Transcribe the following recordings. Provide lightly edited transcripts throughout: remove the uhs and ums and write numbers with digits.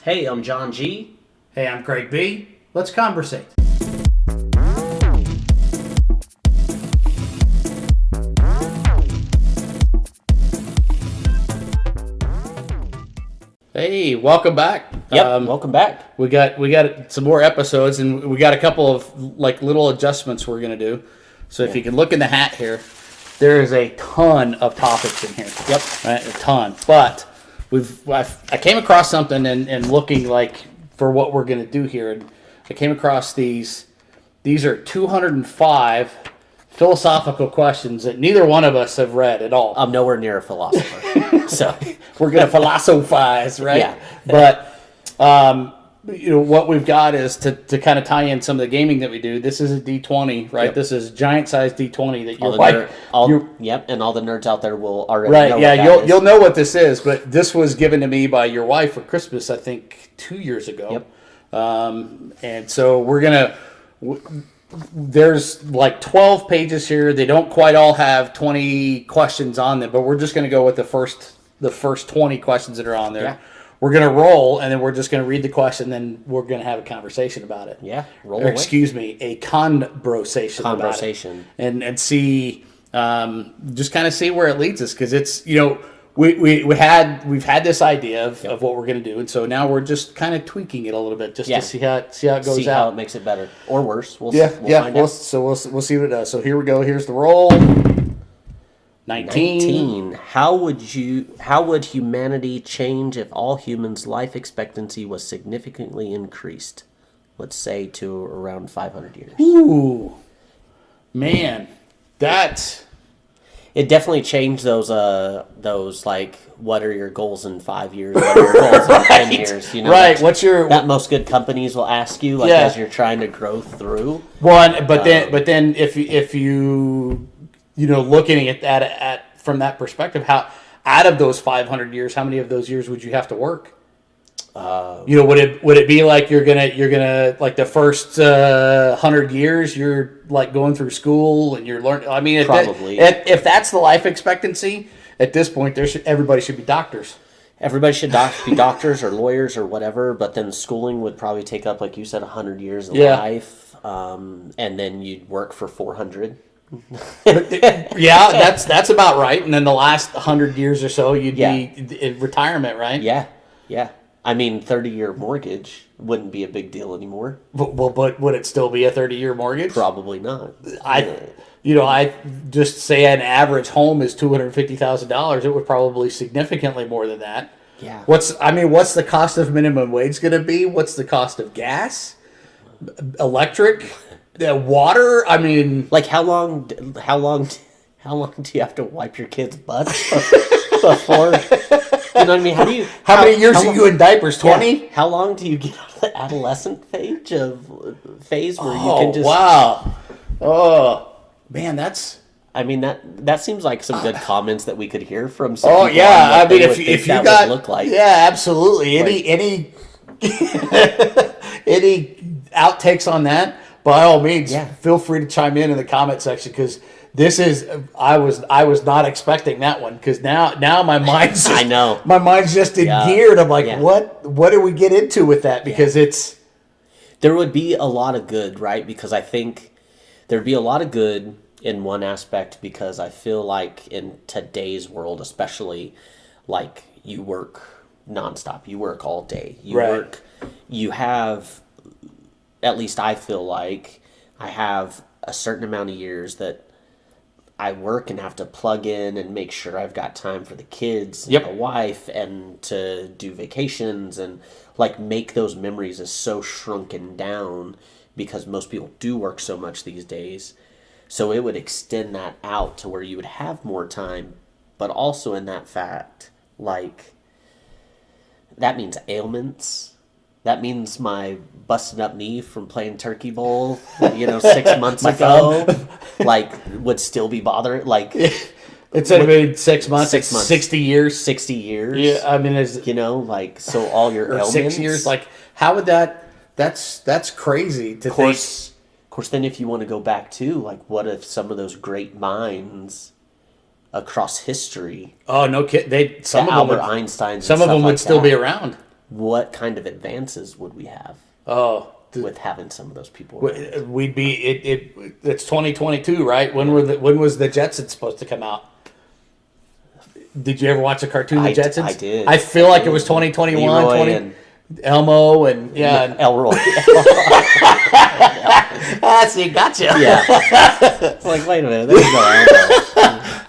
Hey, I'm John G. Hey, I'm Craig B. Let's conversate. Hey, welcome back. Yep, welcome back. We got some more episodes, and we got a couple of little adjustments we're gonna do. So if you can look in the hat here, there is a ton of topics in here. Yep, right, a ton. But I came across something and looking for what we're gonna do here, and I came across these. These are 205 philosophical questions that neither one of us have read at all. I'm nowhere near a philosopher, so we're going to philosophize, right? Yeah. But what we've got is to kind of tie in some of the gaming that we do. This is a D20, right? Yep. This is giant size D20 that and all the nerds out there will already right. know. Yeah, you'll know what this is. But this was given to me by your wife for Christmas, I think, 2 years ago. Yep. And so we're gonna. There's 12 pages here. They don't quite all have 20 questions on them, but we're just going to go with the first 20 questions that are on there. Yeah. We're going to roll, and then we're just going to read the question, then we're going to have a conversation about it. Yeah, roll or, away. excuse me, a ConBroSation about it. And see, just kind of see where it leads us, because it's, we've had this idea of what we're going to do, and so now we're just kind of tweaking it a little bit just to see how it goes see how it makes it better or worse. We'll find out. So we'll see what it does. So here we go. Here's the roll. 19. How would humanity change if all humans' life expectancy was significantly increased? Let's say to around 500 years. Ooh, man, that's. It definitely changed those what are your goals in 5 years? What are your goals in 10 years? Right. What's your that most good companies will ask you as you're trying to grow through. One, but then if you looking at that from that perspective, how out of those 500 years, how many of those years would you have to work? Would it be like you're gonna like the first 100 years you're going through school and you're learning? I mean, probably if that's the life expectancy at this point, everybody should be doctors. Everybody should be doctors or lawyers or whatever. But then schooling would probably take up, like you said, 100 years of life, and then you'd work for 400. Yeah, that's about right. And then the last 100 years or so, you'd be in retirement, right? Yeah. I mean, 30-year mortgage wouldn't be a big deal anymore. But would it still be a 30-year mortgage? Probably not. I just say an average home is $250,000. It would probably significantly more than that. Yeah. What's the cost of minimum wage going to be? What's the cost of gas, electric, water? I mean, how long do you have to wipe your kid's butt before? You know what I mean? How many years are you in diapers? 20? Yeah. How long do you get out of the adolescent phase where you can just... wow. Oh, man, that's... I mean, that seems like some good comments that we could hear from some people. Yeah. I mean, if you got... would look like. Yeah, absolutely. Any outtakes on that, by all means, feel free to chime in the comment section, because... This is I was not expecting that one, because now my mind's just, I know my mind's just in gear. I'm like, what do we get into with that? Because there would be a lot of good, right? Because I think there'd be a lot of good in one aspect, because I feel like in today's world, especially, you work nonstop, you work all day, you have, at least I feel like I have a certain amount of years that I work and have to plug in and make sure I've got time for the kids and the wife, and to do vacations, and make those memories is so shrunken down, because most people do work so much these days. So it would extend that out to where you would have more time, but also in that fact, that means ailments. That means my busted up knee from playing Turkey Bowl, 6 months ago, would still be bothering. It's been 6 months. 6 months. 60 years. 60 years. Yeah, I mean, so all your ailments. 6 years. How would that? That's crazy to think. Of course, then if you want to go back to, what if some of those great minds across history? Oh, no kidding. Some of Albert them Einstein. Some of them would still be around. what kind of advances would we have Oh, with having some of those people around? we'd be it's 2022, right? When was the Jetsons supposed to come out? Did you ever watch a cartoon, The Jetsons? I did. I feel like it was 2021, Leroy 20, and Elmo and and Elroy. see, gotcha. Yeah. It's like, wait a minute. There's no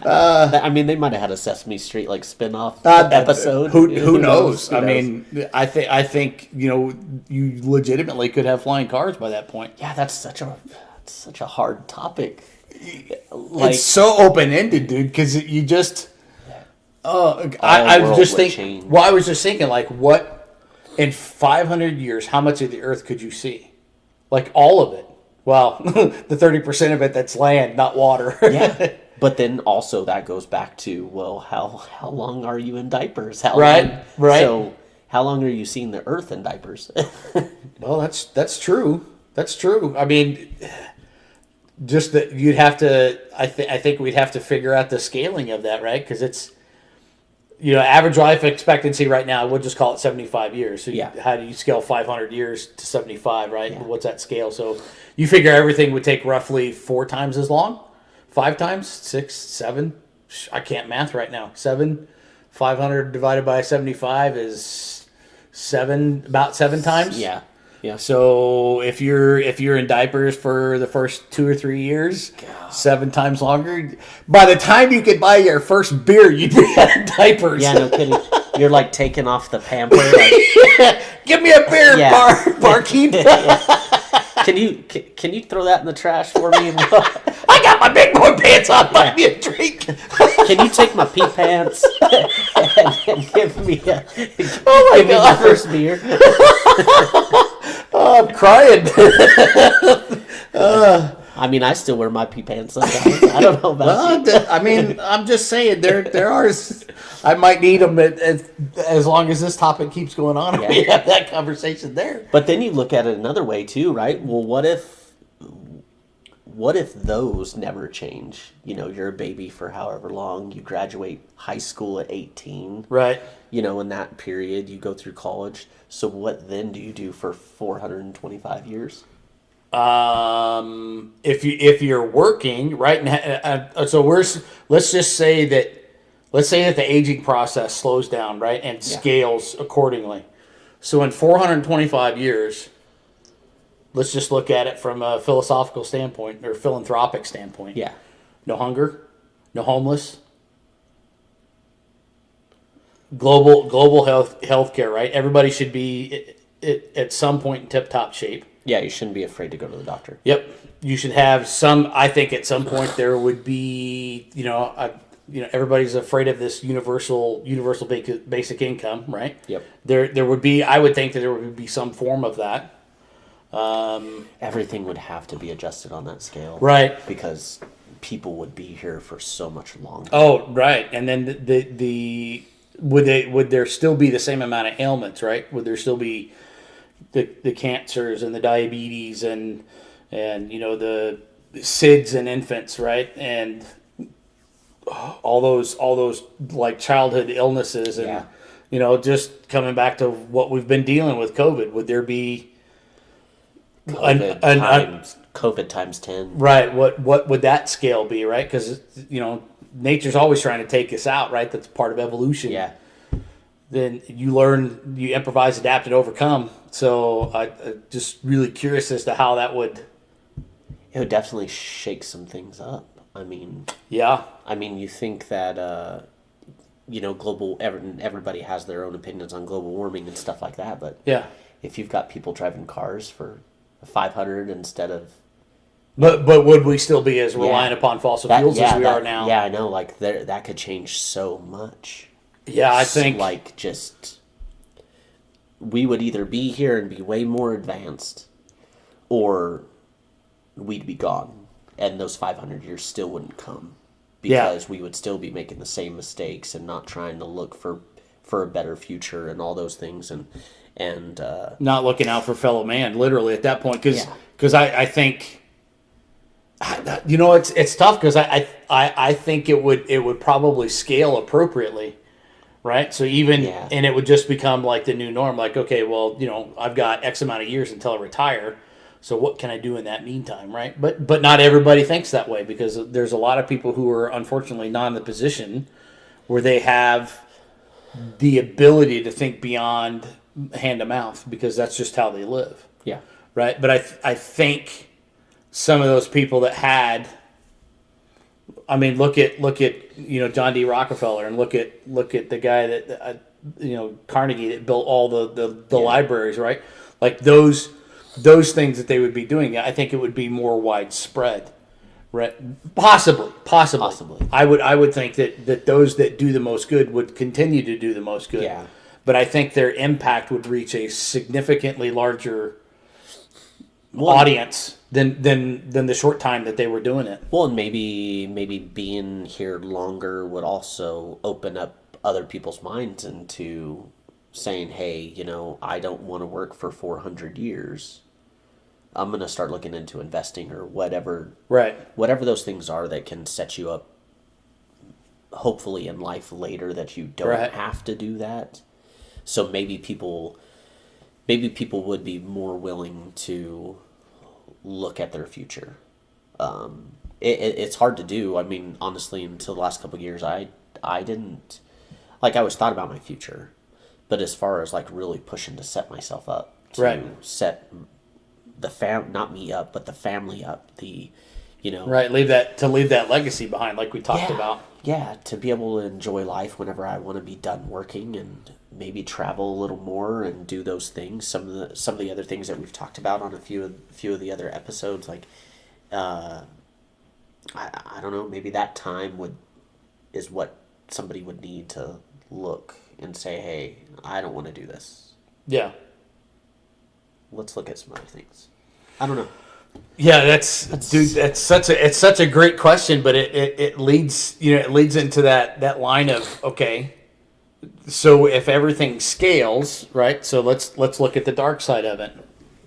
Elmo. I mean, they might have had a Sesame Street like spin-off episode. Who knows? Who I knows? mean, I think you legitimately could have flying cars by that point. Yeah, that's such a hard topic. Like, It's so open ended, dude. Because you just, I was world just would thinking. change. Well, I was just thinking, like, what in 500 years, how much of the Earth could you see? Like all of it. Well, the 30% of it that's land, not water. yeah. But then also that goes back to, well, how long are you in diapers? Right. So how long are you seeing the Earth in diapers? Well, that's true. That's true. I mean, just that you'd have to. I think we'd have to figure out the scaling of that, right? Because it's, average life expectancy right now. We'll just call it 75 years. So Yeah. how do you scale 500 years to 75? Right? Yeah. What's that scale? So you figure everything would take roughly 4 times as long, 5 times, 6, 7. I can't math right now. 7, 500 divided by 75 is 7, about 7 times. Yeah. Yeah. So if you're in diapers for the first 2 or 3 years, 7 times longer. By the time you could buy your first beer, you'd be out of diapers. Yeah, no kidding. You're like taking off the pamper. Like, Give me a beer, Yeah. barkeep. can you throw that in the trash for me? I got my big boy pants on. Buy me a drink. Can you take my pee pants and give me a Oh my give me my God. first beer? Oh, I'm crying. I mean, I still wear my pee pants sometimes. I don't know about you. I mean, I'm just saying there are. I might need them as long as this topic keeps going on. Yeah. We have that conversation there. But then you look at it another way too, right? Well, what if those never change? You're a baby for however long. You graduate high school at 18. Right. In that period, you go through college. So what then do you do for 425 years? If you're working right now, let's say that the aging process slows down, right, and scales accordingly. So in 425 years, let's just look at it from a philosophical standpoint or philanthropic standpoint. Yeah. No hunger, no homeless, global healthcare, right? Everybody should be at some point in tip-top shape. Yeah, you shouldn't be afraid to go to the doctor. Yep. You should have some. I think at some point there would be, everybody's afraid of this universal basic income, right? Yep. There would be. I would think that there would be some form of that. Everything would have to be adjusted on that scale. Right. Because people would be here for so much longer. Oh, right. And then would there still be the same amount of ailments, right? Would there still be the cancers and the diabetes and the SIDS in infants, right? And all those like childhood illnesses and just coming back to what we've been dealing with, COVID. Would there be COVID times 10? Right. What would that scale be, right? Because nature's always trying to take us out, right? That's part of evolution. Yeah. Then you learn, you improvise, adapt, and overcome. So I'm just really curious as to how that would. It would definitely shake some things up. I mean, Yeah. you think that everybody has their own opinions on global warming and stuff like that, but Yeah. if you've got people driving cars for 500 instead of But would we still be as reliant upon fossil fuels as we are now? Yeah, I know. Like that could change so much. Yeah, I think. Like just we would either be here and be way more advanced, or we'd be gone, and those 500 years still wouldn't come because we would still be making the same mistakes and not trying to look for a better future and all those things and Not looking out for fellow man, literally at that point, because I think. It's tough because I think it would probably scale appropriately, right? So even Yeah. and it would just become like the new norm. Like, okay, well, I've got X amount of years until I retire. So what can I do in that meantime, right? But not everybody thinks that way, because there's a lot of people who are unfortunately not in the position where they have the ability to think beyond hand to mouth, because that's just how they live, Yeah. right? But I think some of those people that had, I mean, look at John D. Rockefeller, and look at the guy that Carnegie, that built all the Yeah. libraries, right? Like those things that they would be doing. I think it would be more widespread, right? Possibly. Possibly. I would think that those that do the most good would continue to do the most good. Yeah. But I think their impact would reach a significantly larger Well, audience than the short time that they were doing it. Well, and maybe being here longer would also open up other people's minds into saying, "Hey, I don't want to work for 400 years. I'm going to start looking into investing or whatever." Right. Whatever those things are that can set you up hopefully in life later, that you don't Right. have to do that. So maybe people would be more willing to look at their future. It's hard to do. I mean, honestly, until the last couple of years, I didn't, like, I always thought about my future, but as far as like really pushing to set myself up, to Right. set not me up, but the family up, Right. Leave that legacy behind, like we talked about. yeah, to be able to enjoy life whenever I want to be done working, and maybe travel a little more and do those things. Some of the other things that we've talked about on a few of the other episodes, like I don't know, maybe that time is what somebody would need to look and say, "Hey, I don't want to do this. Yeah. Let's look at some other things." I don't know. Yeah, that's such a great question, but it leads into that line of, okay, so if everything scales, right? So let's look at the dark side of it.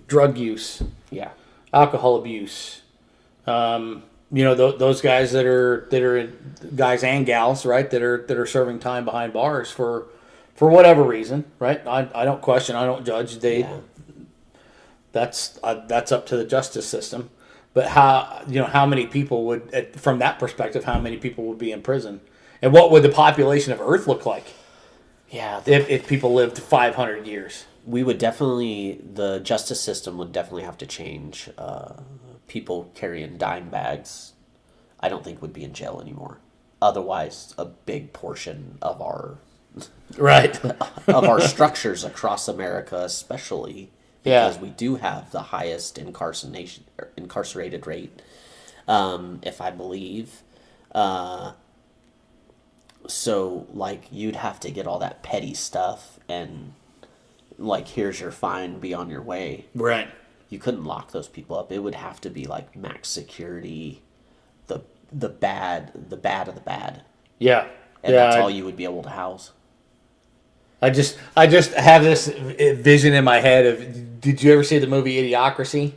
Drug use, Yeah. alcohol abuse, those guys that are guys and gals, right, that are serving time behind bars for whatever reason, right? I don't question, I don't judge. Yeah. That's up to the justice system. But how many people would, from that perspective, how many people would be in prison, and what would the population of Earth look like Yeah. if people lived 500 years? The justice system would definitely have to change. People carrying dime bags, I don't think would be in jail anymore. Otherwise, a big portion of our Right. of our structures across America, especially because we do have the highest incarcerated rate, if I believe. So, like, you'd have to get all that petty stuff, and like, here's your fine, be on your way. Right. You couldn't lock those people up. It would have to be like max security, the bad of the bad, Yeah. and that's all you would be able to house. I just have this vision in my head of. Did you ever see the movie Idiocracy?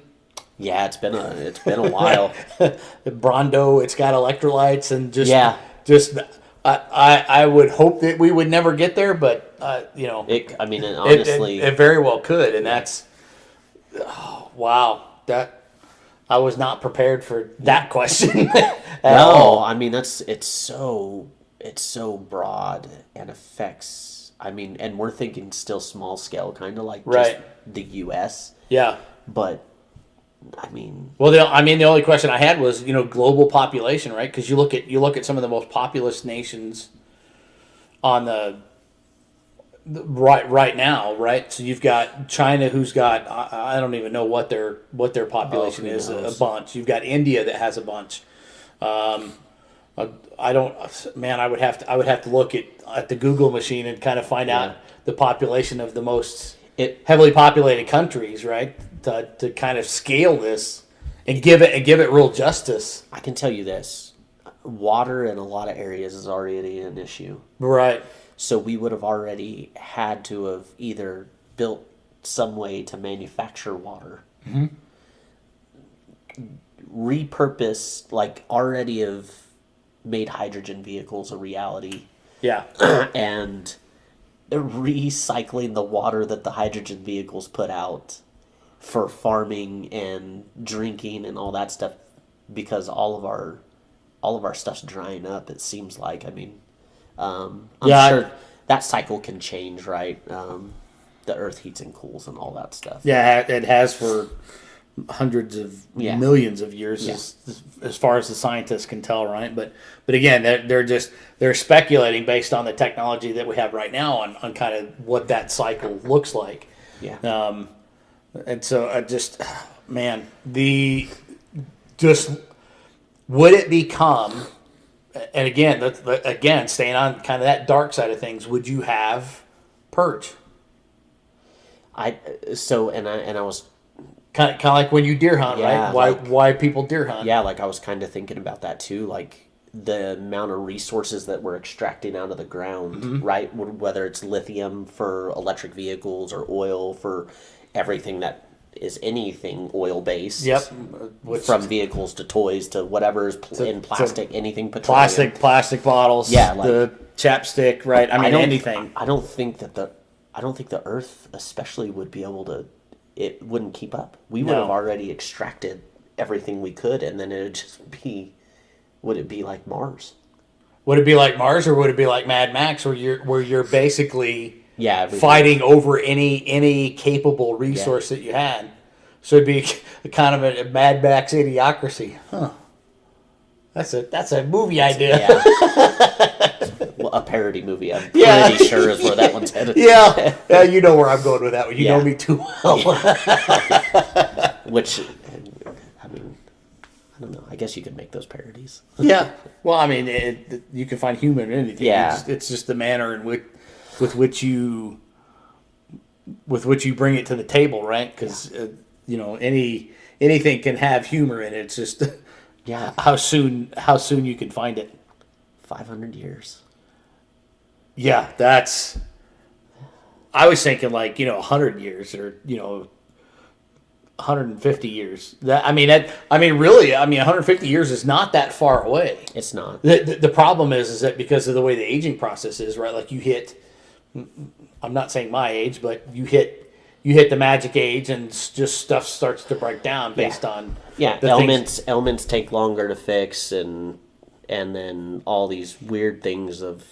Yeah, it's been a while. Brondo, it's got electrolytes and just Yeah. just. I would hope that we would never get there, but Honestly, it very well could, and that's wow. That I was not prepared for that question. At all. I mean, it's so broad and affects. I mean, and we're thinking still small scale, kind of like Right. just the U.S. Yeah. But I mean, Well, the only question I had was global population, right? Because you look at some of the most populous nations on the right now, right? So you've got China, who's got I don't even know what their population who is, a knows? bunch. You've got India that has a bunch. I don't, man. I would have to look at the Google machine and kind of find out the population of the most heavily populated countries, right? To kind of scale this and give it real justice. I can tell you this: water in a lot of areas is already an issue. Right. So we would have already had to have either built some way to manufacture water, repurposed, like already have made hydrogen vehicles a reality, Yeah. and recycling the water that the hydrogen vehicles put out for farming and drinking and all that stuff, because all of our stuff's drying up. It seems like. I mean, I'm sure that cycle can change, right? The Earth heats and cools and all that stuff. Yeah, it has for hundreds of millions of years, as far as the scientists can tell, right? But again, they're speculating based on the technology that we have right now on kind of what that cycle looks like. Yeah. And so man, would it become, and again, staying on kind of that dark side of things, would you have purge? I was kind of like when you deer hunt, right? Why people deer hunt? Yeah, like I was kind of thinking about that too, like the amount of resources that we're extracting out of the ground, right? Whether it's lithium for electric vehicles or oil for everything that is anything oil based. Yep. From vehicles to toys to whatever's in plastic, anything petroleum. Plastic bottles. Yeah, like the chapstick, right? I mean, anything. I don't think the Earth especially would be able to. It wouldn't keep up. We would have already extracted everything we could, and then it'd just be. Would it be like Mars? Would it be like Mars, or would it be like Mad Max, where you're basically fighting over any capable resource that you had? So it'd be kind of a Mad Max idiocracy, huh? That's a movie idea. Yeah. Well, a parody movie. I'm pretty sure is where that one's headed. Yeah, you know where I'm going with that one. You know me too well. Which, I mean, I don't know. I guess you could make those parodies. Yeah. Well, I mean, you can find humor in anything. Yeah. It's just the manner in with which you bring it to the table, right? Because anything can have humor in it. It's just how soon you can find it. 500 years. Yeah, I was thinking 100 years or 150 years. Really, 150 years is not that far away. It's not. The problem is that because of the way the aging process is, right? Like you hit, I'm not saying my age, but you hit the magic age, and just stuff starts to break down based on elements take longer to fix, and then all these weird things of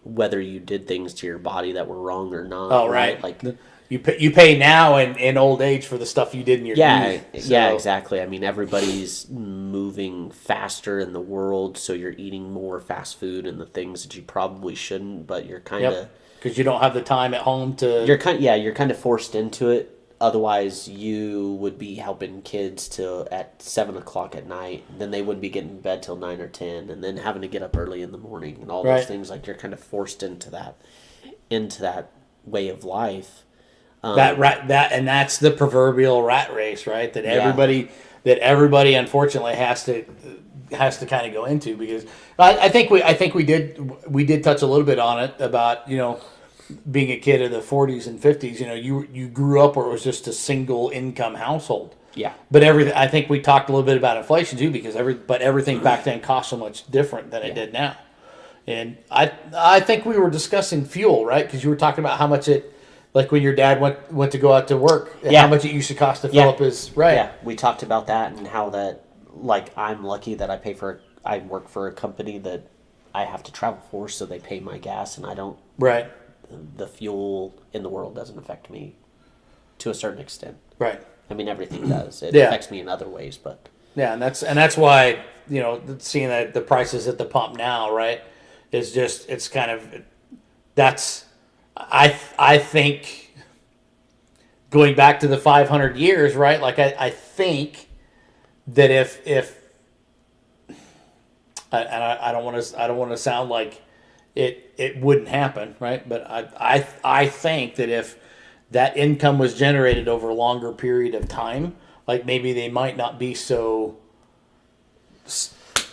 whether you did things to your body that were wrong or not. Oh, right. Like you pay now in old age for the stuff you did in your youth. Yeah, exactly. I mean, everybody's moving faster in the world, so you're eating more fast food and the things that you probably shouldn't, but you're kind of because you don't have the time at home to. You're kind of forced into it. Otherwise, you would be helping kids till at 7:00 at night. Then they wouldn't be getting to bed till 9 or 10, and then having to get up early in the morning and all those things. Like you're kind of forced into that way of life. And that's the proverbial rat race, right? That everybody unfortunately has to kind of go into, because I think we did touch a little bit on it about being a kid in the 40s and 50s. You grew up where it was just a single income household. Yeah. But I think we talked a little bit about inflation too, because everything back then cost so much different than it did now. And I think we were discussing fuel, right? Because you were talking about how much it. Like when your dad went to go out to work, how much it used to cost to fill up his Yeah, we talked about that and how that, like, I'm lucky that I work for a company that I have to travel for, so they pay my gas and I don't. Right. The fuel in the world doesn't affect me to a certain extent. Right. I mean, everything does. It affects me in other ways, but. Yeah, and that's why seeing that the prices at the pump now, right, is just it's kind of that's. I think going back to the 500 years, right? Like I think that if and I don't want to sound like it wouldn't happen, right? But I think that if that income was generated over a longer period of time, like maybe they might not be so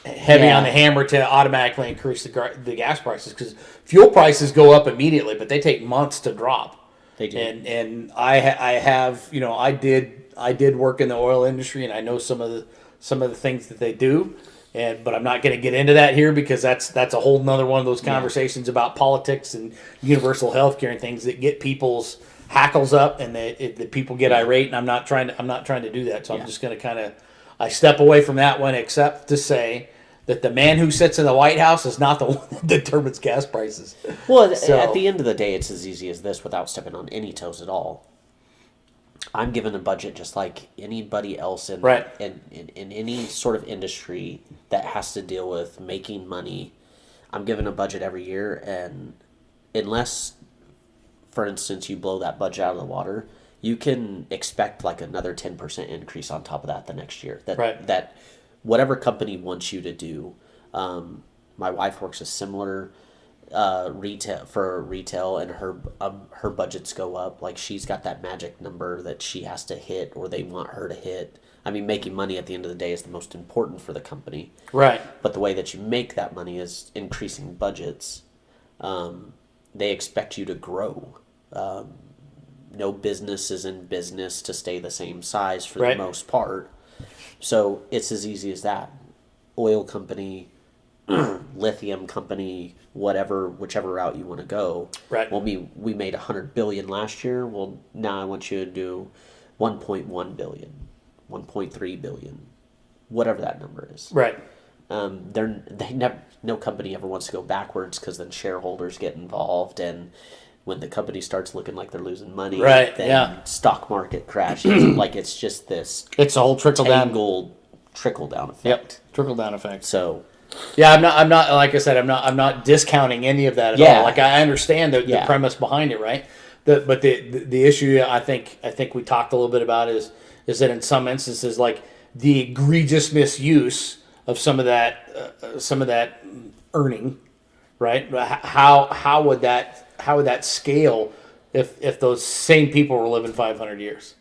heavy on the hammer to automatically increase the gas prices, because fuel prices go up immediately, but they take months to drop. They do. And I have I did work in the oil industry, and I know some of the things that they do, But I'm not going to get into that here because that's a whole nother one of those conversations about politics and universal health care and things that get people's hackles up and the people get irate. And I'm not trying to do that. So I'm just going to I step away from that one, except to say that the man who sits in the White House is not the one that determines gas prices. Well, at the end of the day, it's as easy as this without stepping on any toes at all. I'm given a budget just like anybody else in any sort of industry that has to deal with making money. I'm given a budget every year, and unless, for instance, you blow that budget out of the water, you can expect like another 10% increase on top of that the next year. That whatever company wants you to do. My wife works a similar retail, and her budgets go up. Like, she's got that magic number that she has to hit, or they want her to hit. I mean, making money at the end of the day is the most important for the company. Right. But the way that you make that money is increasing budgets. They expect you to grow. No business is in business to stay the same size for the most part. So it's as easy as that. Oil company, lithium company, whichever route you want to go. Right. Well, we made $100 billion last year. Well, now I want you to do 1.1 billion, 1.3 billion, whatever that number is. Right. No company ever wants to go backwards because then shareholders get involved, and when the company starts looking like they're losing money, then stock market crashes. Like, it's just this. It's a whole trickle down effect. Yep, trickle down effect. So, yeah, I'm not. Like I said, I'm not discounting any of that at all. Like, I understand the premise behind it, right? But the issue I think we talked a little bit about is that in some instances, like, the egregious misuse of some of that earning, right? How would that scale if those same people were living 500 years?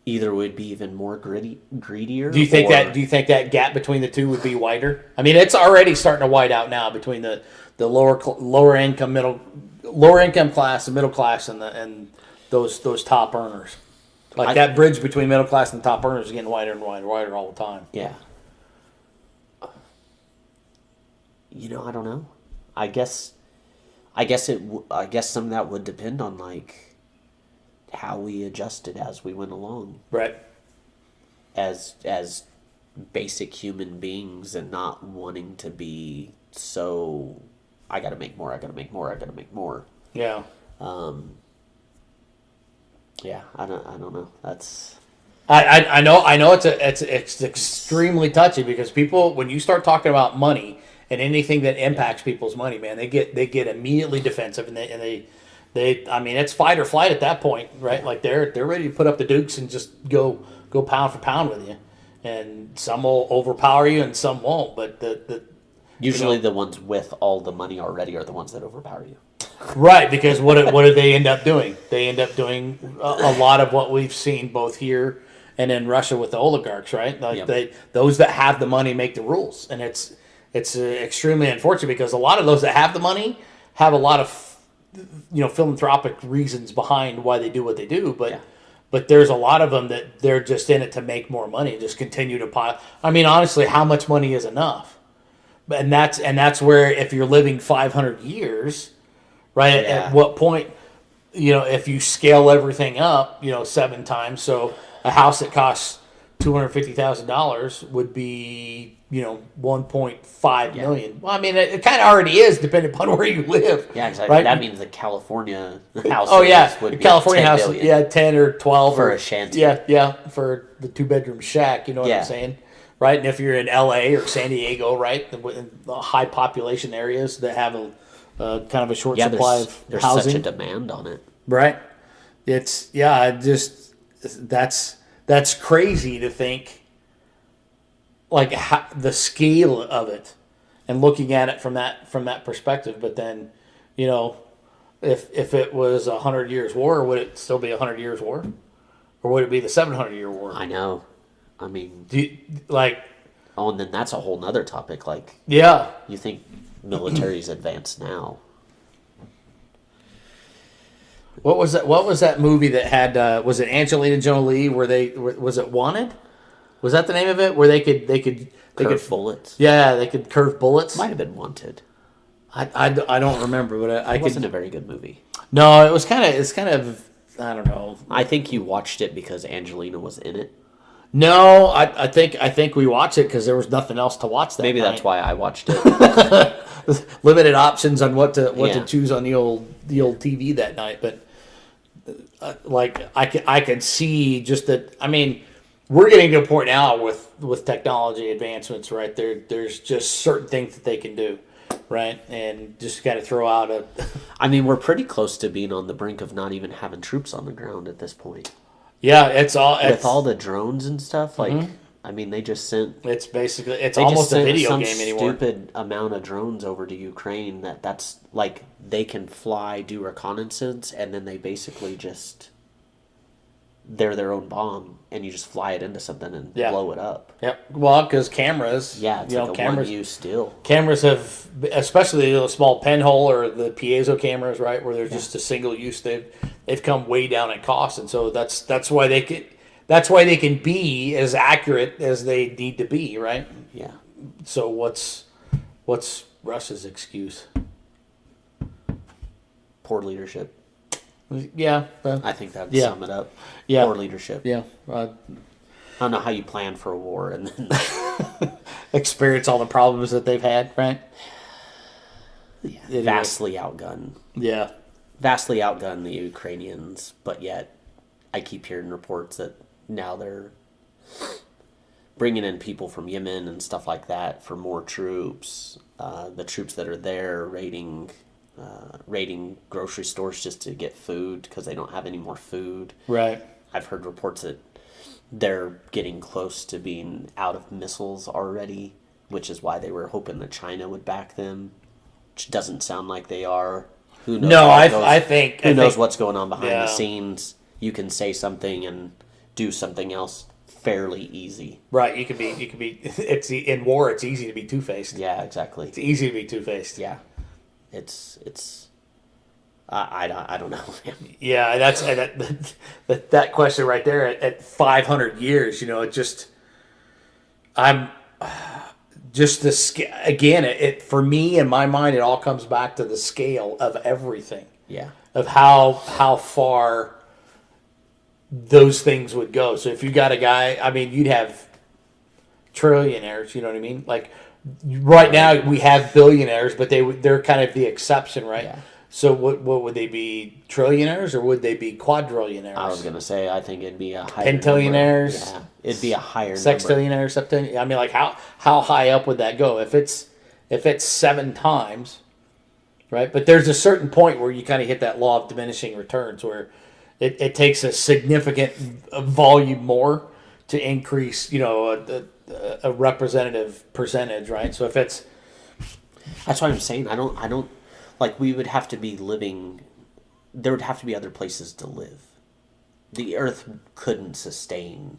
Either would be even more greedier. Do you think that gap between the two would be wider? I mean, it's already starting to wide out now between the lower income class, the middle class, and those top earners. Like, that bridge between middle class and top earners is getting wider and wider all the time. Yeah. I don't know. I guess some of that would depend on, like, how we adjusted as we went along. Right. As basic human beings, and not wanting to be so, I gotta make more. Yeah. Yeah, I don't know. That's. I know it's extremely touchy, because people, when you start talking about money and anything that impacts people's money, man, they get immediately defensive, and they I mean, it's fight or flight at that point, right? Like, they're ready to put up the dukes and just go pound for pound with you, and some will overpower you and some won't. But usually the ones with all the money already are the ones that overpower you. Right, because what do they end up doing? They end up doing a lot of what we've seen both here and in Russia with the oligarchs, right? Like, those that have the money make the rules, and it's extremely unfortunate, because a lot of those that have the money have a lot of philanthropic reasons behind why they do what they do, but there's a lot of them that they're just in it to make more money, just continue to pile. I mean, honestly, how much money is enough? And that's where, if you're living 500 years, right? At what point, if you scale everything up, 7 times, so a house that costs $250,000 would be, 1.5 million. Well, I mean, it kind of already is, depending upon where you live. Yeah, exactly. Right? That means the California house. Would be California house, billion. 10 or 12 for a shanty. Yeah, for the 2-bedroom shack. You know what I'm saying, right? And if you're in LA or San Diego, right, in the high population areas that have a kind of a short supply of housing, there's such a demand on it, right? It's that's crazy to think. Like, the scale of it, and looking at it from that perspective. But then, if it was 100 years war, would it still be 100 years war, or would it be the 700-year war? I know. I mean, and then that's a whole nother topic. Like, you think military's advanced now? What was that movie that had? Was it Angelina Jolie? Was it Wanted? Was that the name of it? Where they could Curved bullets. Yeah, they could curve bullets. Might have been Wanted. I don't remember, but I It could. wasn't a very good movie. No, it was kind of. It's kind of. I don't know. I think you watched it because Angelina was in it. No, I think we watched it because there was nothing else to watch that Maybe night. that's why I watched it. Limited options on what to Yeah. choose on the old TV that night, but like I can see just that. I mean, we're getting to a point now with technology advancements, right? There's just certain things that they can do, right? And just got to throw out a. I mean, we're pretty close to being on the brink of not even having troops on the ground at this point. Yeah, it's With all the drones and stuff. Like, I mean, they just sent. It's basically it's They just almost a sent video some game anymore. stupid amount of drones over to Ukraine that's like they can fly, do reconnaissance, and then they basically just they're their own bomb, and you just fly it into something and Yeah. blow it up. Yep. Well, because cameras. Yeah, it's you like know, a cameras. one-use deal. Cameras have, especially the small pinhole or the piezo cameras, right, where they're just a single use. They've come way down in cost, and so that's why they can be as accurate as they need to be, right? Yeah. So what's Russia's excuse? Poor leadership. Yeah, I think that'd Yeah. sum it up. Yeah. Poor leadership. yeah. I don't know how you plan for a war and then Experience all the problems that they've had, right? Anyway. vastly outgun. Yeah. Vastly outgun the Ukrainians, but yet I keep hearing reports that now they're bringing in people from Yemen and stuff like that for more troops. The troops that are there raiding grocery stores just to get food because they don't have any more food. Right. I've heard reports that they're getting close to being out of missiles already, which is why they were hoping that China would back them, which doesn't sound like they are. Who knows? No, I think Who knows what's going on behind Yeah. the scenes? You can say something and do something else fairly easy. Right. You could be. It's in war. It's easy to be two-faced. Yeah, exactly. It's easy to be two-faced. Yeah, it's. I don't know. Yeah, that question right there at 500 years, it just I'm just again it for me in my mind it all comes back to the scale of everything. Yeah. Of how far those things would go. So if you got a guy, I mean, you'd have trillionaires, you know what I mean? Like right now we have billionaires, but they're kind of the exception, right? Yeah. So what would they be, trillionaires, or would they be quadrillionaires? I was gonna say I think it'd be a higher Pentillionaires? number. Yeah, it'd be a higher number. Sextillionaires, septillionaires. I mean, like how high up would that go? If it's 7 times, right? But there's a certain point where you kind of hit that law of diminishing returns, where it takes a significant volume more to increase, a representative percentage, right? So if it's That's why I'm saying I don't like we would have to be living. There would have to be other places to live. The Earth couldn't sustain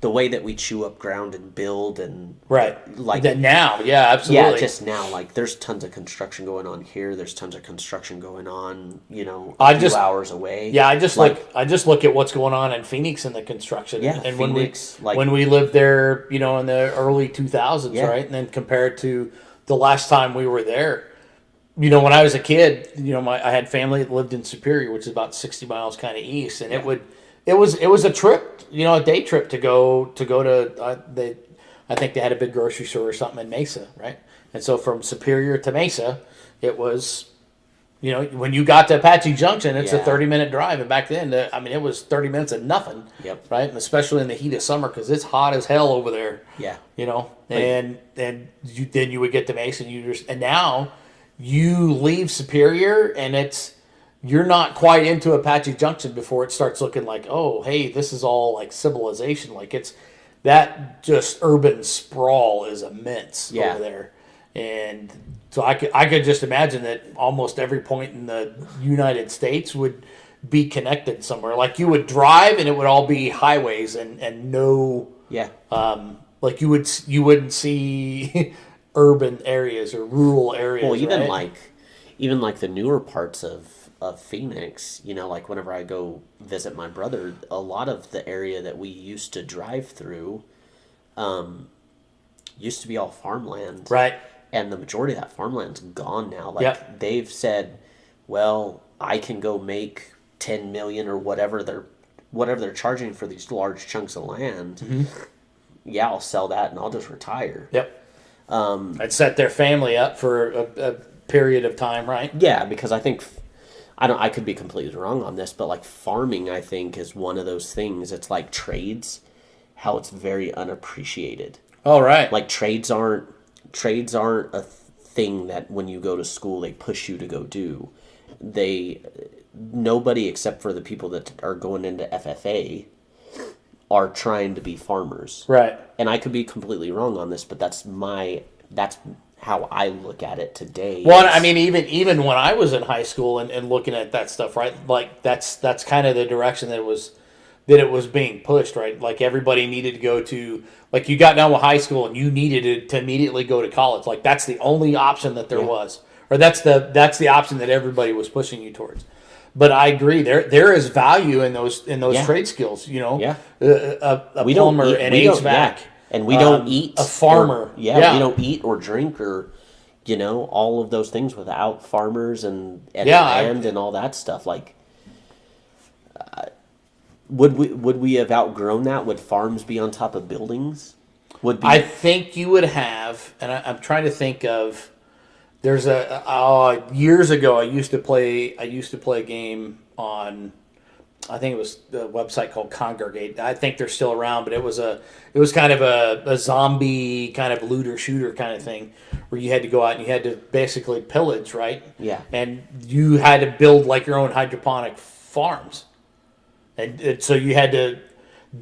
the way that we chew up ground and build and right like that now, yeah, absolutely. Yeah, just now. Like there's tons of construction going on here. There's tons of construction going on. I few just- hours away. Yeah, I just look at what's going on in Phoenix in the construction. Yeah, and Phoenix, when we lived there, in the early 2000s, Yeah. right? And then compared to the last time we were there, when I was a kid, I had family that lived in Superior, which is about 60 miles kind of east, and it was a trip, a day trip to go to I think they had a big grocery store or something in Mesa, right? And so from Superior to Mesa, it was. When you got to Apache Junction, it's a Yeah. 30-minute drive, and back then, it was 30 minutes of nothing. Yep. Right, and especially in the heat of summer because it's hot as hell over there. Yeah. Then you would get to Mason. And now you leave Superior, and you're not quite into Apache Junction before it starts looking like, oh, hey, this is all like civilization. Like that just urban sprawl is immense over there. And so I could just imagine that almost every point in the United States would be connected somewhere. Like you would drive and it would all be highways and no like you wouldn't see urban areas or rural areas. Well, even right? like the newer parts of of Phoenix, like whenever I go visit my brother, a lot of the area that we used to drive through used to be all farmland. Right. And the majority of that farmland's gone now. Like Yep. they've said, well, I can go make 10 million or whatever they're charging for these large chunks of land. Mm-hmm. Yeah, I'll sell that and I'll just retire. Yep. I'd set their family up for a period of time, right? Yeah, because I think I could be completely wrong on this, but like farming, I think is one of those things. It's like trades, how it's very unappreciated. Oh, right. Like trades aren't a thing that when you go to school they push you to go do. Nobody except for the people that are going into FFA are trying to be farmers. Right. And I could be completely wrong on this, but that's how I look at it today. Well, I mean, even when I was in high school and looking at that stuff, right? Like that's kind of the direction that it was being pushed, right? Like everybody needed to go to, like you got done with high school and you needed to immediately go to college. Like that's the only option that there was, or that's the option that everybody was pushing you towards. But I agree, there is value in those trade skills. A plumber, an HVAC. And we don't eat. A farmer. We don't eat or drink or, all of those things without farmers and land and all that stuff. Like, would we have outgrown that? Would farms be on top of buildings? I think you would have, and I'm trying to think of. There's years ago I used to play a game on, I think it was a website called Congregate. I think they're still around, but it was kind of a zombie kind of looter shooter kind of thing where you had to go out and you had to basically pillage, right? Yeah. And you had to build like your own hydroponic farms. And so you had to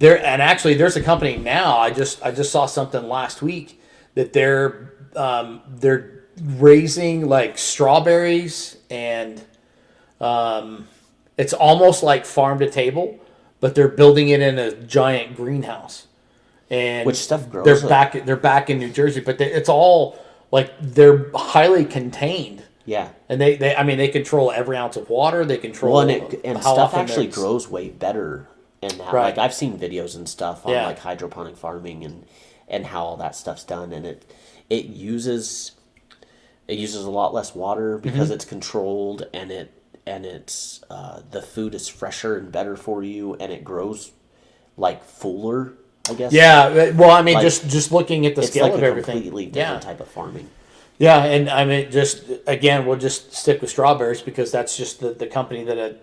actually there's a company now, I just saw something last week that they're raising like strawberries and it's almost like farm to table, but they're building it in a giant greenhouse. And which stuff grows? They're back in New Jersey, but it's all like they're highly contained. Yeah, and they control every ounce of water. They control and how stuff actually grows way better. And right. Like I've seen videos and stuff on like hydroponic farming and how all that stuff's done, and it uses a lot less water because it's controlled, and it's the food is fresher and better for you, and it grows like fuller, I guess. Yeah, well, I mean, like, just looking at the scale like of everything, it's completely different type of farming. Yeah, and I mean, just again, we'll just stick with strawberries because that's just the company that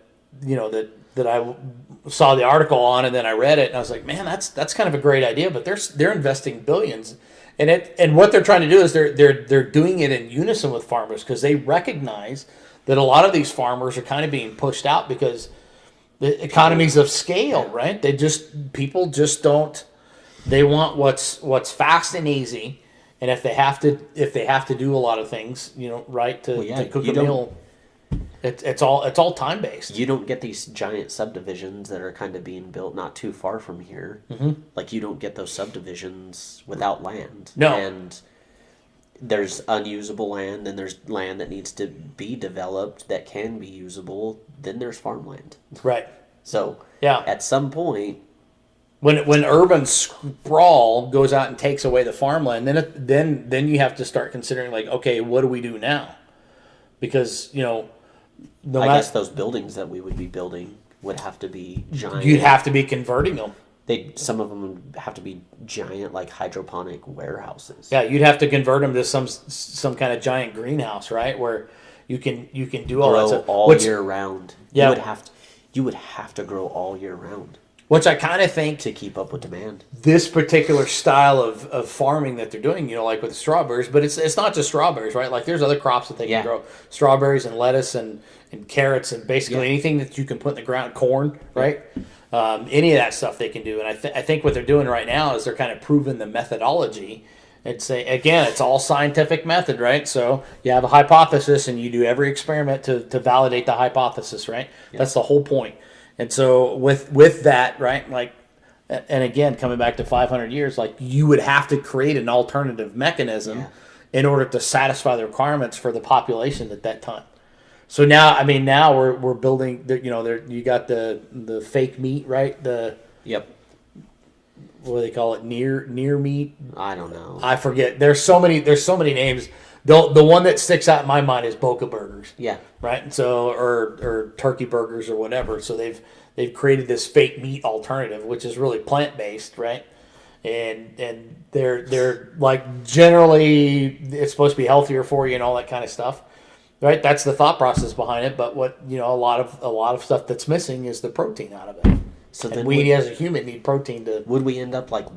I saw the article on, and then I read it, and I was like, man, that's kind of a great idea, but they're investing billions. And what they're trying to do is they're doing it in unison with farmers because they recognize that a lot of these farmers are kind of being pushed out because the economies of scale, right? People just don't. They want what's fast and easy, and if they have to do a lot of things, right, to cook a meal, it's all time based. You don't get these giant subdivisions that are kind of being built not too far from here. Mm-hmm. Like you don't get those subdivisions without land. No. And there's unusable land, then there's land that needs to be developed that can be usable, then there's farmland. Right. So yeah, at some point, when urban sprawl goes out and takes away the farmland, then you have to start considering like, okay, what do we do now? Because I guess those buildings that we would be building would have to be giant. You'd have to be converting them. Some of them would have to be giant, like hydroponic warehouses. Yeah, you'd have to convert them to some kind of giant greenhouse, right? Where you can do all that stuff all year round. Yeah, you would have to grow all year round. Which I kind of think to keep up with demand. This particular style of farming that they're doing, like with strawberries, but it's not just strawberries, right? Like there's other crops that they can grow, strawberries and lettuce and carrots and basically anything that you can put in the ground, corn, right? Any of that stuff they can do, and I think what they're doing right now is they're kind of proving the methodology. It's all scientific method, right? So you have a hypothesis and you do every experiment to validate the hypothesis, right? Yeah. That's the whole point. And so with that, right, like, and again, coming back to 500 years, like you would have to create an alternative mechanism in order to satisfy the requirements for the population at that time. So now, I mean, now we're building. You got the fake meat, right? Yep. What do they call it? Near meat. I don't know. I forget. There's so many names. The one that sticks out in my mind is Boca Burgers. Yeah. Right. And so or turkey burgers or whatever. So they've created this fake meat alternative, which is really plant based, right? And they're like generally it's supposed to be healthier for you and all that kind of stuff. Right, that's the thought process behind it. But what a lot of stuff that's missing is the protein out of it. So And then we as a human need protein to. would we end up like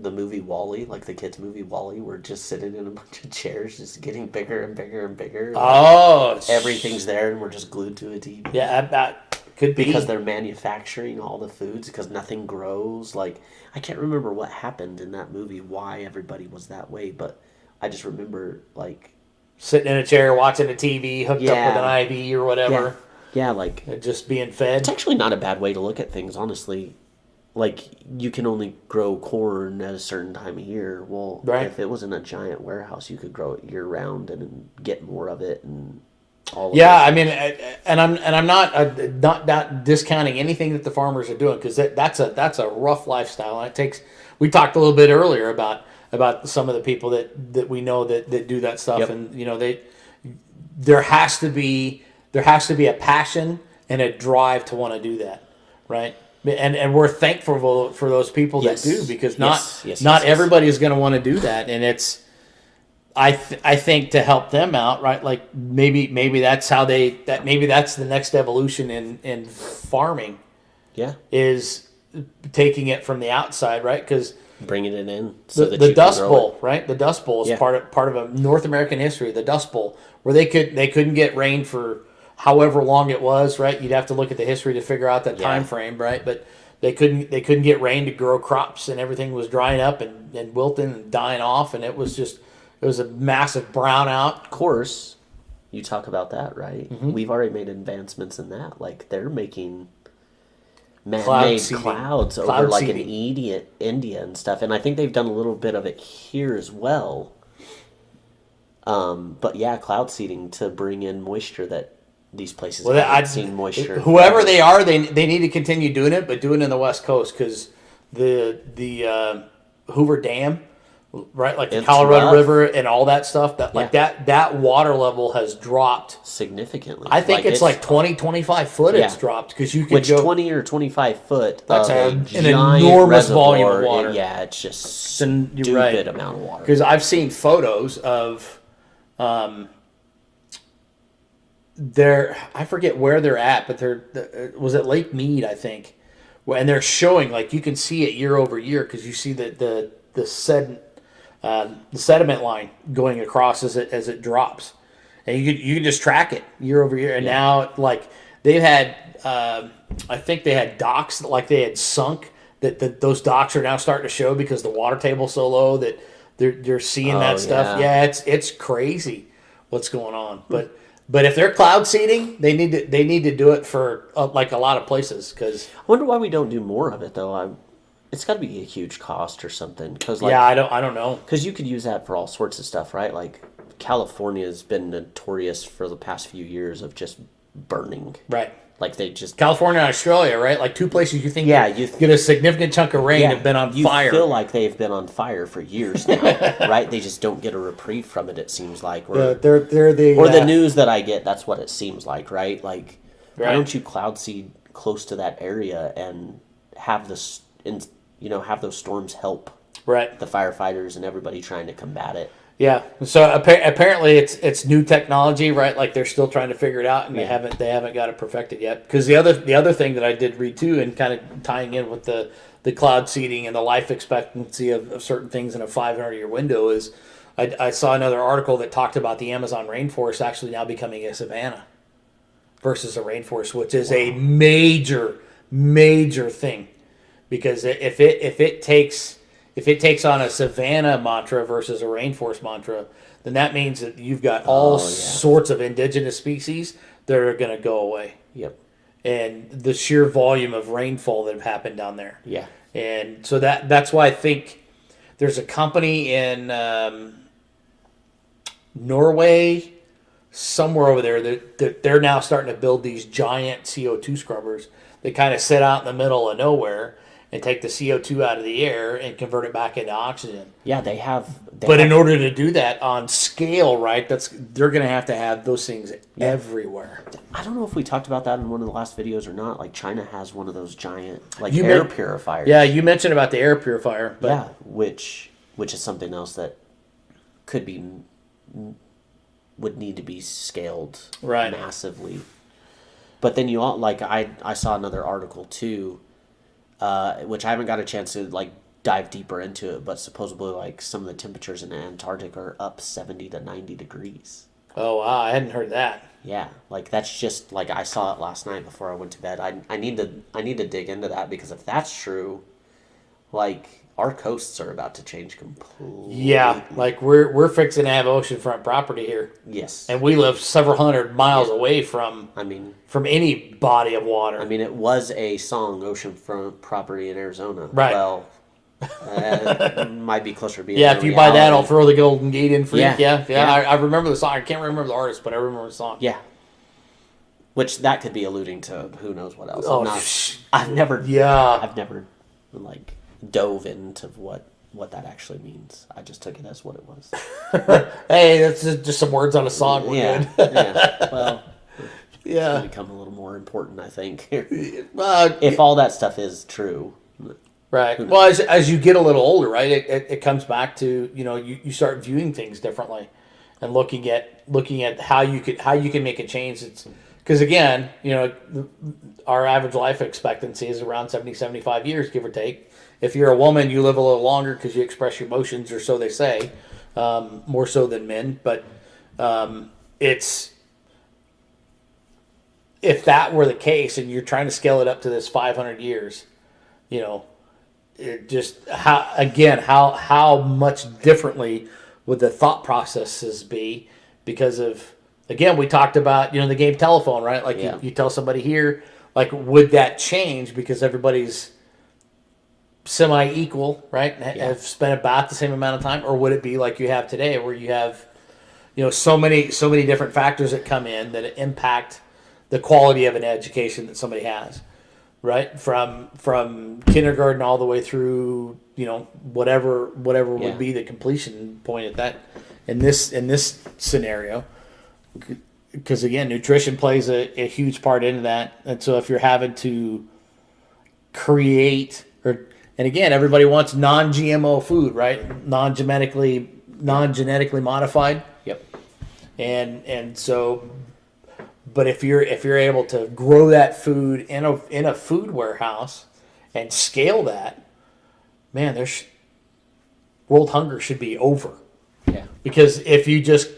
the movie Wall-E, like the kids' movie Wall-E? We're just sitting in a bunch of chairs, just getting bigger and bigger and bigger. Oh, Everything's there, and we're just glued to a TV. Yeah, that could be Because they're manufacturing all the foods, because nothing grows. Like, I can't remember what happened in that movie, why everybody was that way, but I just remember, like... sitting in a chair watching a TV hooked up with Yeah. an IV or whatever. Yeah, like... And just being fed. It's actually not a bad way to look at things, honestly. Like, you can only grow corn at a certain time of year. Well, Right. if it was in a giant warehouse, you could grow it year-round and get more of it and all of Yeah, it. I mean, and I'm not discounting anything that the farmers are doing because that's a rough lifestyle. And it takes. We talked a little bit earlier about some of the people that we know that do that stuff, Yep. and there has to be a passion and a drive to want to do that, right? And we're thankful for those people Yes. that do because Yes, not yes. everybody is going to want to do that, and it's. I think to help them out, right? Like maybe that's how maybe that's the next evolution in farming Yeah. is taking it from the outside, right? Because Bringing it in so that the you can Dust grow Bowl, right? The Dust Bowl is Yeah. part of a North American history. The Dust Bowl, where they couldn't get rain for however long it was, right? You'd have to look at the history to figure out that Yeah. time frame, right? But they couldn't get rain to grow crops, and everything was drying up and wilting and dying off, and it was a massive brownout. Of course, you talk about that, right? Mm-hmm. We've already made advancements in that. Like, they're making man-made Cloud seeding. clouds over Cloud like seeding. in India and stuff, and I think they've done a little bit of it here as well. But yeah, cloud seeding to bring in moisture that these places haven't seen moisture. Whoever they are, they need to continue doing it, but do it in the West Coast because the Hoover Dam, right, like the It's Colorado rough. River and all that stuff, that water level has dropped. Significantly. I think it's like 20, 25 foot it's Yeah. dropped because you can which go 20 or 25 foot That's of an giant enormous volume of reservoir. water. Yeah, it's just you're stupid right. amount of water. because I've seen photos of I forget where they're at, but was it Lake Mead, I think, and they're showing like you can see it year over year because you see the sediment line going across as it drops, and you can just track it year over year. And now like they've had I think they had docks that like they had sunk that those docks are now starting to show because the water table's so low that they're seeing that stuff. yeah. Yeah, it's crazy what's going on, But if they're cloud seeding, they need to do it for like a lot of places because I wonder why we don't do more of it though. It's got to be a huge cost or something. Cause like, yeah, I don't know. Because you could use that for all sorts of stuff, right? Like California has been notorious for the past few years of just burning. Right. Like they just California and Australia, right? Like two places you think you get a significant chunk of rain have been on you fire. feel like they've been on fire for years now, right? They just don't get a reprieve from it. It seems like, or they're the the news that I get. That's what it seems like, right? Like, why Right. don't you cloud seed close to that area and have have those storms help right. the firefighters and everybody trying to combat it? Yeah. So apparently it's new technology, right? Like they're still trying to figure it out, and they haven't got it perfected yet. Because the other thing that I did read too, and kind of tying in with the cloud seeding and the life expectancy of certain things in a 500-year window is, I saw another article that talked about the Amazon rainforest actually now becoming a savanna versus a rainforest, which is a major thing, because if it takes on a savanna mantra versus a rainforest mantra, then that means that you've got all sorts of indigenous species that are going to go away. Yep. And the sheer volume of rainfall that have happened down there. Yeah. And so that's why I think there's a company in Norway somewhere over there that they're now starting to build these giant CO2 scrubbers that kind of sit out in the middle of nowhere and take the CO2 out of the air and convert it back into oxygen. Yeah, they have. But in order to do that on scale, right, they're going to have those things everywhere. I don't know if we talked about that in one of the last videos or not. Like China has one of those giant air purifiers. Yeah, you mentioned about the air purifier. But yeah, which is something else that would need to be scaled massively. But then you all I saw another article too, which I haven't got a chance to dive deeper into it, but supposedly some of the temperatures in Antarctica are up 70 to 90 degrees. Oh wow, I hadn't heard that. Yeah, that's just I saw it last night before I went to bed. I need to dig into that, because if that's true, our coasts are about to change completely. Yeah, we're fixing to have oceanfront property here. Yes. And we live several hundred miles away from any body of water. I mean, it was a song, oceanfront property in Arizona. Right. Well, it might be closer to being if you buy that, I'll throw the Golden Gate in for you. Yeah. I remember the song. I can't remember the artist, but I remember the song. Yeah. Which that could be alluding to who knows what else. Oh, I've never dove into what that actually means. I just took it as what it was. Hey, that's just some words on a song. We're good. Yeah. Well, it's going to become a little more important, I think. If all that stuff is true. Right. Well, as you get a little older, right, it comes back to, you start viewing things differently and looking at how you can make a change. It's because, again, our average life expectancy is around 70, 75 years, give or take. If you're a woman, you live a little longer because you express your emotions, or so they say, more so than men. But if that were the case and you're trying to scale it up to this 500 years, it just how much differently would the thought processes be? Because of, again, we talked about the game telephone, right? You tell somebody here, would that change because everybody's semi-equal, right? Have spent about the same amount of time, or would it be like you have today, where you have so many different factors that come in that impact the quality of an education that somebody has, right? From kindergarten all the way through whatever would be the completion point at that in this scenario. Because again, nutrition plays a huge part into that, and so if you're having to create and again, everybody wants non-GMO food, right? Non-genetically modified. Yep. And so, but if you're able to grow that food in a food warehouse and scale that, man, world hunger should be over. Yeah. Because if you just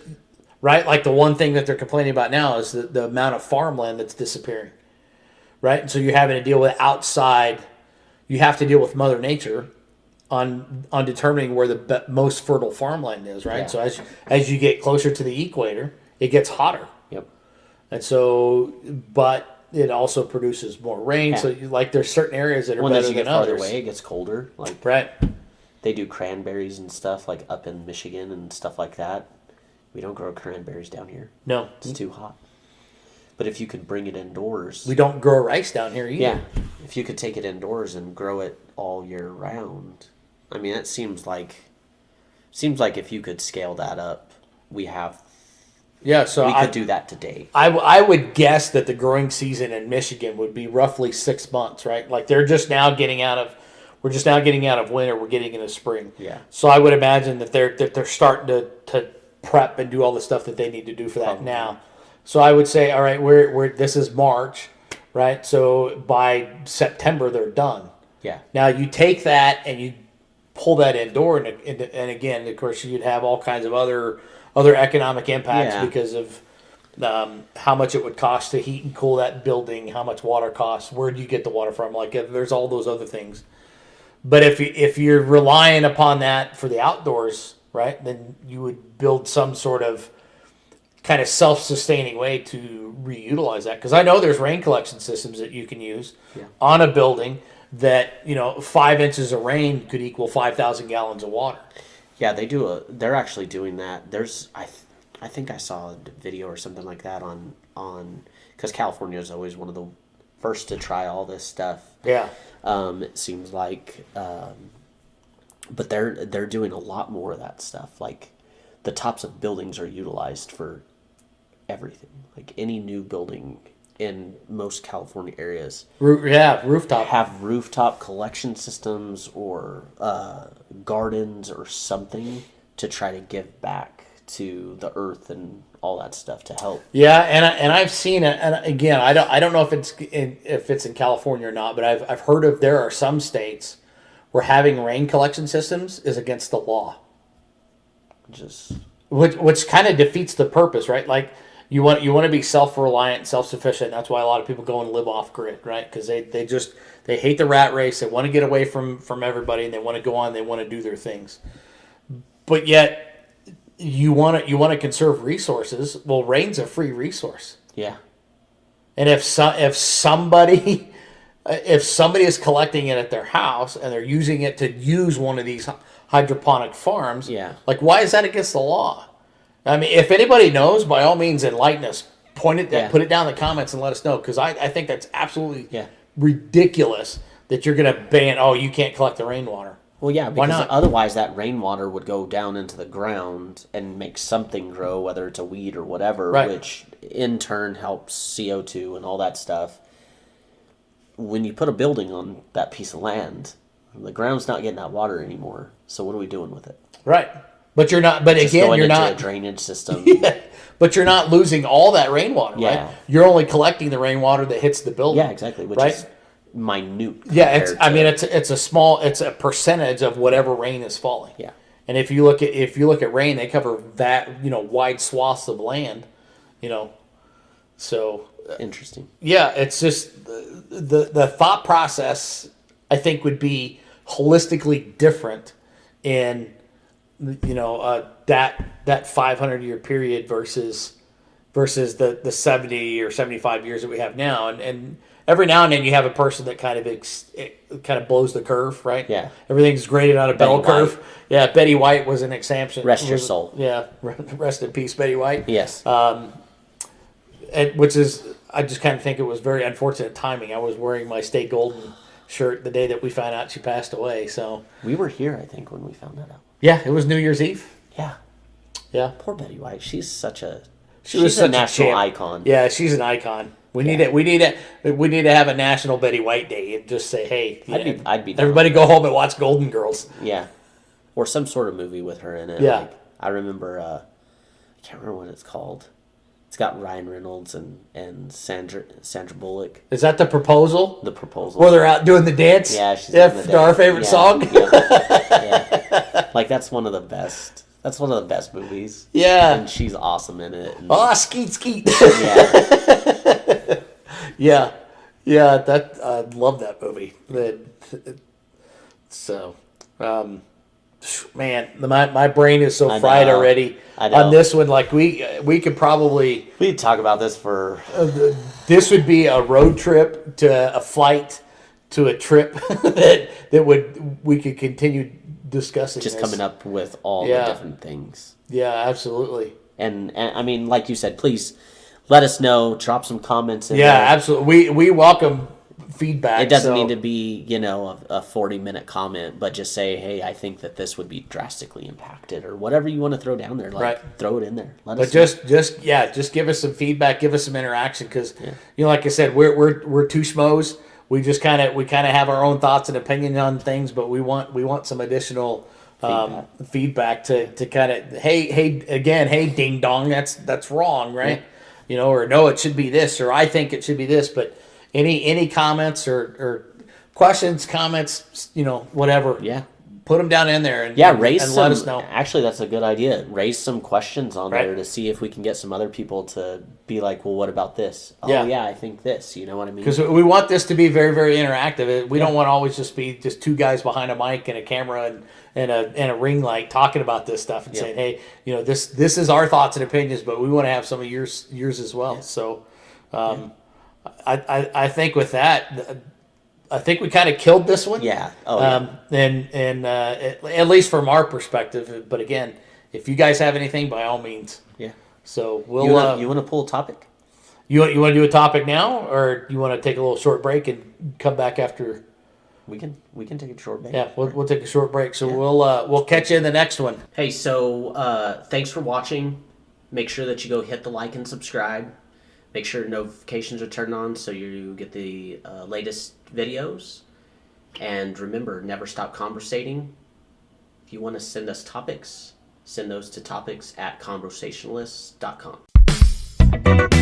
the one thing that they're complaining about now is the amount of farmland that's disappearing, right? And so you're having to deal with outside. You have to deal with Mother Nature on determining where the most fertile farmland is, right? Yeah. So as you get closer to the equator, it gets hotter. Yep. And so, but it also produces more rain. Yeah. So there's certain areas that are better than others. As you get farther away, it gets colder. Right. They do cranberries and stuff up in Michigan and stuff like that. We don't grow cranberries down here. No. It's too hot. But if you could bring it indoors... We don't grow rice down here either. Yeah. If you could take it indoors and grow it all year round, I mean, it seems like if you could scale that up, we could do that today. I would guess that the growing season in Michigan would be roughly 6 months, right? They're just now getting out of... We're just now getting out of winter. We're getting into spring. Yeah. So I would imagine that they're starting to prep and do all the stuff that they need to do for that now. So I would say, all right, this is March, right? So by September they're done. Yeah. Now you take that and you pull that indoor, and again, of course, you'd have all kinds of other economic impacts because of how much it would cost to heat and cool that building, how much water costs, where do you get the water from? There's all those other things. But if you're relying upon that for the outdoors, right, then you would build some sort of kind of self-sustaining way to reutilize that. Because I know there's rain collection systems that you can use on a building that 5 inches of rain could equal 5,000 gallons of water. Yeah, they're actually doing that. I I think I saw a video or something like that on because California is always one of the first to try all this stuff. Yeah. It seems like, but they're doing a lot more of that stuff. Like the tops of buildings are utilized for everything. Like any new building in most California areas, Rooftop. have rooftop collection systems or gardens or something to try to give back to the earth and all that stuff to help. Yeah, and I've seen it, and again, I don't know if it's in California or not, but I've heard of there are some states where having rain collection systems is against the law, Just which kind of defeats the purpose, right? Like you want to be self-reliant, self-sufficient. That's why a lot of people go and live off grid, right? Because they hate the rat race. They want to get away from everybody, and they want to go on. They want to do their things, but yet you want to conserve resources. Well, rain's a free resource. yeah, And if somebody is collecting it at their house and they're using it to use one of these hydroponic farms, Yeah. like why is that against the law? I mean, if anybody knows, by all means, enlighten us. Put it down in the comments and let us know, because I think that's absolutely ridiculous that you're going to ban. Oh, you can't collect the rainwater. well, yeah, Why because not? otherwise that rainwater would go down into the ground and make something grow, whether it's a weed or whatever, Right. which in turn helps CO2 and all that stuff. When you put a building on that piece of land, the ground's not getting that water anymore. So what are we doing with it? Right. But you're not. But Just again, going you're into not. a drainage system. Yeah, but you're not losing all that rainwater, Yeah. right? You're only collecting the rainwater that hits the building. Yeah, exactly. Which Right? is minute. Yeah, it's. I compared mean, to- it's a percentage of whatever rain is falling. Yeah. And if you look at rain, they cover that wide swaths of land, So interesting. yeah, it's just the thought process I think would be holistically different in that 500-year period versus the 70 or 75 years that we have now, and every now and then you have a person that kind of blows the curve, right? Yeah. Everything's graded on a bell Betty curve. White. Yeah, Betty White was an exception. Rest your soul. Yeah, rest in peace, Betty White. Yes. Which is, I just kind of think it was very unfortunate timing. I was wearing my Stay Golden shirt the day that we found out she passed away. So we were here, I think, when we found that out. yeah, it was New Year's Eve. Yeah. Yeah, Poor Betty White. She's such a was a such national champ. icon. Yeah, she's an icon. We need to have a National Betty White Day and just say, hey, I'd be down everybody with go home and watch Golden Girls. Yeah. Or some sort of movie with her in it. Yeah. Like, I remember, I can't remember what it's called. It's got Ryan Reynolds and Sandra Bullock. Is that The Proposal? The Proposal. Where they're out doing the dance? Yeah, she's doing the to our dance. favorite Yeah, song? Yeah. Like, that's one of the best. That's one of the best movies. Yeah. And she's awesome in it. And, Oh, skeet. yeah. Yeah. Yeah, I love that movie. So, man, my brain is so I fried know. already I know. on this one. Like we could probably, We'd talk about this for... this would be a road trip to a flight to a trip we could continue discussing. just this. coming up with all Yeah. the different things. Yeah, absolutely. And I mean, like you said, please let us know. Drop some comments in Yeah, there. absolutely. We welcome feedback. It doesn't so- need to be, a 40-minute comment, but just say, hey, I think that this would be drastically impacted, or whatever you want to throw down there. Like, Right. throw it in there. Let But us know. just give us some feedback, give us some interaction, because like I said, we're two schmoes. We just kind of have our own thoughts and opinions on things, but we want some additional feedback to kind of hey ding dong, that's wrong, right? Or no, it should be this, or I think it should be this. But any comments or questions, comments, whatever. Yeah. Put them down in there and Raise and some. let us know. Actually, that's a good idea. Raise some questions on Right. there to see if we can get some other people to be like, well, what about this? Oh, Yeah. yeah, I think this. You know what I mean? Because we want this to be very, very interactive. We don't want to always just be two guys behind a mic and a camera and a ring light talking about this stuff and saying, hey, this is our thoughts and opinions, but we want to have some of yours as well. So I think with that, I think we kind of killed this one. Yeah. Oh, yeah. And at least from our perspective. But again, if you guys have anything, by all means, Yeah. So we'll you want to pull a topic? you want to do a topic now, or you want to take a little short break and come back after? We can take a short break. Yeah, we'll take a short break. So Yeah. we'll catch you in the next one. Hey, so thanks for watching. Make sure that you go hit the like and subscribe. Make sure notifications are turned on so you get the latest videos. And remember, never stop conversating. If you want to send us topics, send those to topics@ConBroSationalists.com.